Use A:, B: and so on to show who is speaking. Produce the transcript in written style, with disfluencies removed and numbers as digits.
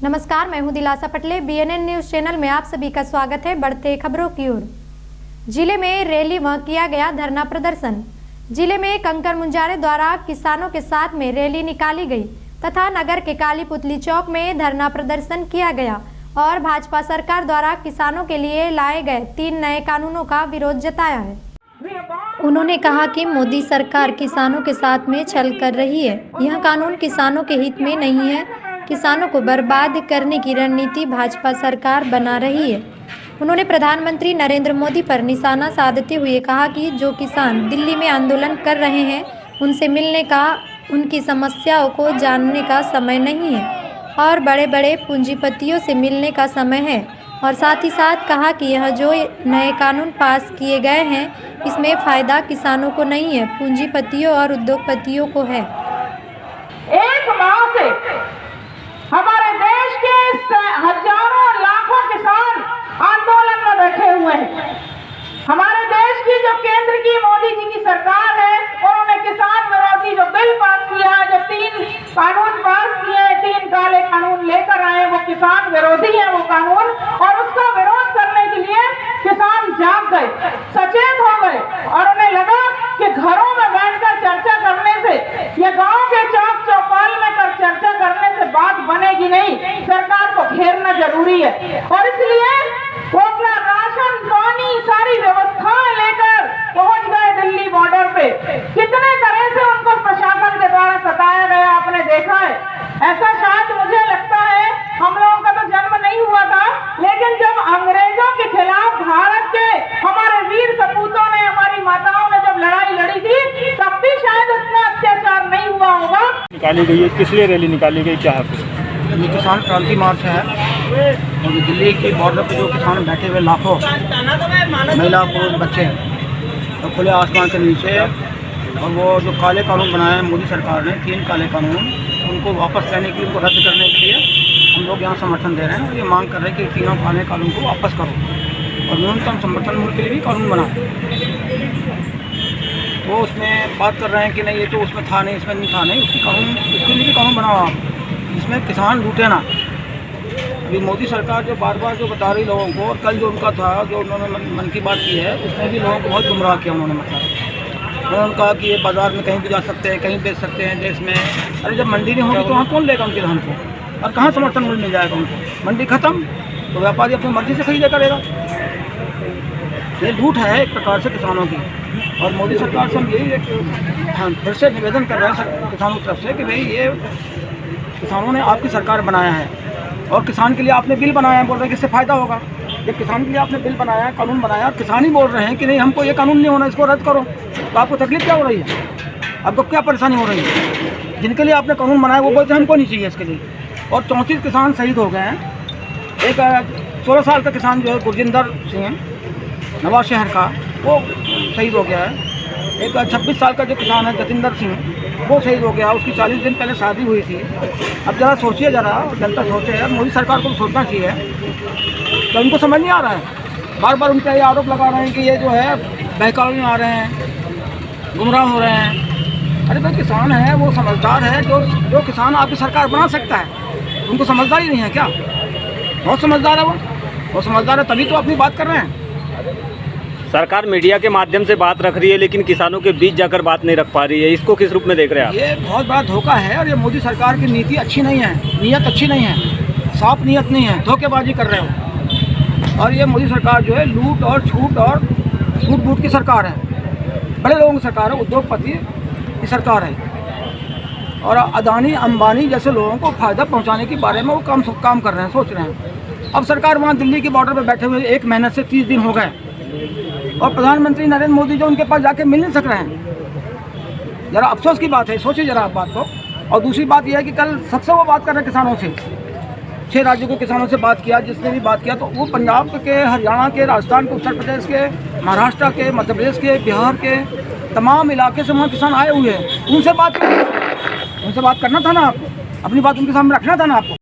A: नमस्कार, मैं हूं दिलासा पटले। बीएनएन न्यूज चैनल में आप सभी का स्वागत है। बढ़ते खबरों की ओर। जिले में रैली व किया गया धरना प्रदर्शन। जिले में कंकर मुंजारे द्वारा किसानों के साथ में रैली निकाली गई तथा नगर के काली पुतली चौक में धरना प्रदर्शन किया गया और भाजपा सरकार द्वारा किसानों के लिए लाए गए 3 नए कानूनों का विरोध जताया है। उन्होंने कहा कि मोदी सरकार किसानों के साथ में छल कर रही है। यह कानून किसानों के हित में नहीं है। किसानों को बर्बाद करने की रणनीति भाजपा सरकार बना रही है। उन्होंने प्रधानमंत्री नरेंद्र मोदी पर निशाना साधते हुए कहा कि जो किसान दिल्ली में आंदोलन कर रहे हैं उनसे मिलने का, उनकी समस्याओं को जानने का समय नहीं है और बड़े बड़े पूंजीपतियों से मिलने का समय है। और साथ ही साथ कहा कि यह जो नए कानून पास किए गए हैं इसमें फ़ायदा किसानों को नहीं है, पूंजीपतियों और उद्योगपतियों को है।
B: एक माह से हमारे देश के हजारों लाखों किसान आंदोलन में बैठे हुए हैं। हमारे देश की जो केंद्र की मोदी जी की सरकार है, उन्होंने किसान विरोधी जो बिल पास किया है, जो 3 कानून पास किए हैं, 3 काले कानून लेकर आए, वो किसान विरोधी है वो कानून। और उसका विरोध करने के लिए किसान जाग गए, सचेत हो गए और उन्हें लगा कि घरों में बैठकर चर्चा करने से या गांव के चौक चौपाल में कर चर्चा करने से बात बनेगी नहीं, सरकार को घेरना जरूरी है। और इसलिए वो अपना राशन पानी सारी व्यवस्थाएं लेकर पहुंच गए दिल्ली बॉर्डर पे। कितने तरह से उनको प्रशासन के द्वारा सताया गया आपने देखा है। ऐसा शायद मुझे लगता है हम लोगों का तो जन्म नहीं हुआ था, लेकिन जब अंग्रेजों के खिलाफ भारत के हमारे वीर सपूतों ने, हमारी माताओं ने जब लड़ाई लड़ी थी, तब भी शायद इतना अत्याचार नहीं हुआ होगा।
C: निकाली गई है, किस लिए रैली निकाली गई, क्या है?
D: ये किसान क्रांति मार्च है और दिल्ली के बॉर्डर पे जो किसान बैठे हुए लाखों महिला पुरुष बच्चे हैं तो खुले आसमान के नीचे, और वो जो काले कानून बनाए हैं मोदी सरकार ने, 3 काले कानून, उनको वापस लेने के लिए, उनको रद्द करने के लिए हम लोग यहाँ समर्थन दे रहे हैं और ये मांग कर रहे हैं कि 3 काले कानून को वापस करो और न्यूनतम समर्थन मूल्य के लिए भी कानून बनाओ। तो उसमें बात कर रहे हैं कि नहीं ये तो उसमें था नहीं, इसमें नहीं था, नहीं, उसके लिए भी कानून बनाओ आप, इसमें किसान लूटे ना। अभी मोदी सरकार जो बार बार जो बता रही लोगों को, और कल जो उनका था, जो उन्होंने मन की बात की है, उसमें भी लोगों को बहुत गुमराह किया उन्होंने। मतलब उन्होंने कहा कि ये बाज़ार में कहीं भी जा सकते हैं, कहीं बेच सकते हैं देश में। अरे जब मंडी नहीं होगी तो वहाँ कौन लेगा उनके धान को, और कहाँ समर्थन मूल्य मिल जाएगा उनको? मंडी खत्म तो व्यापारी अपनी मर्जी से खरीदा करेगा। ये लूट है एक प्रकार से किसानों की। और मोदी सरकार से हम यही फिर से निवेदन कर रहे हैं किसानों की तरफ से कि भाई ये किसानों ने आपकी सरकार बनाया है और किसान के लिए आपने बिल बनाया है, बोल रहे हैं कि इससे फ़ायदा होगा। जब किसान के लिए आपने बिल बनाया है, कानून बनाया, और किसान ही बोल रहे हैं कि नहीं हमको ये कानून नहीं होना, इसको रद्द करो, तो आपको तकलीफ क्या हो रही है? आपको क्या परेशानी हो रही है? जिनके लिए आपने कानून बनाया वो बोलते हैं हमको नहीं चाहिए इसके लिए। और 34 किसान शहीद हो गए हैं। एक 16 साल का किसान जो है गुरजिंदर सिंह नवाज शहर का, वो शहीद हो गया है। एक 26 साल का जो किसान है जतिंदर सिंह, वो शहीद हो गया। उसकी 40 दिन पहले शादी हुई थी। अब ज़रा सोचिए, ज़रा जनता सोचे, मोदी सरकार को सोचना चाहिए। तो उनको समझ नहीं आ रहा है। बार बार उनका ये आरोप लगा रहे हैं कि ये जो है बहकावे में आ रहे हैं, गुमराह हो रहे हैं। अरे भाई किसान है, वो समझदार है, जो किसान आपकी सरकार बना सकता है। उनको समझदारी नहीं है क्या? बहुत समझदार है वो समझदार है, तभी तो अपनी बात कर रहे हैं।
C: सरकार मीडिया के माध्यम से बात रख रही है लेकिन किसानों के बीच जाकर बात नहीं रख पा रही है, इसको किस रूप में देख रहे हैं आप?
D: ये बहुत बड़ा धोखा है और ये मोदी सरकार की नीति अच्छी नहीं है, नीयत अच्छी नहीं है, साफ नीयत नहीं है, धोखेबाजी कर रहे हो। और ये मोदी सरकार जो है लूट और छूट और झूठ बूट की सरकार है, बड़े लोगों की सरकार है, उद्योगपति की सरकार है। और अदानी अंबानी जैसे लोगों को फ़ायदा पहुँचाने के बारे में वो काम कर रहे हैं, सोच रहे हैं। अब सरकार वहाँ दिल्ली के बॉर्डर पर बैठे हुए 1 महीने से 30 दिन हो गए और प्रधानमंत्री नरेंद्र मोदी जो उनके पास जाके मिल नहीं सक रहे हैं। ज़रा अफसोस की बात है, सोचिए ज़रा आप बात को। और दूसरी बात यह है कि कल सबसे वो बात कर रहे हैं किसानों से, 6 राज्यों के किसानों से बात किया, जिसने भी बात किया तो वो पंजाब के, हरियाणा के, राजस्थान के, उत्तर प्रदेश के, महाराष्ट्र के, मध्य प्रदेश के, बिहार के तमाम इलाके से वहाँ किसान आए हुए हैं। उनसे बात करना था ना आपको, अपनी बात उनके सामने रखना था ना आपको।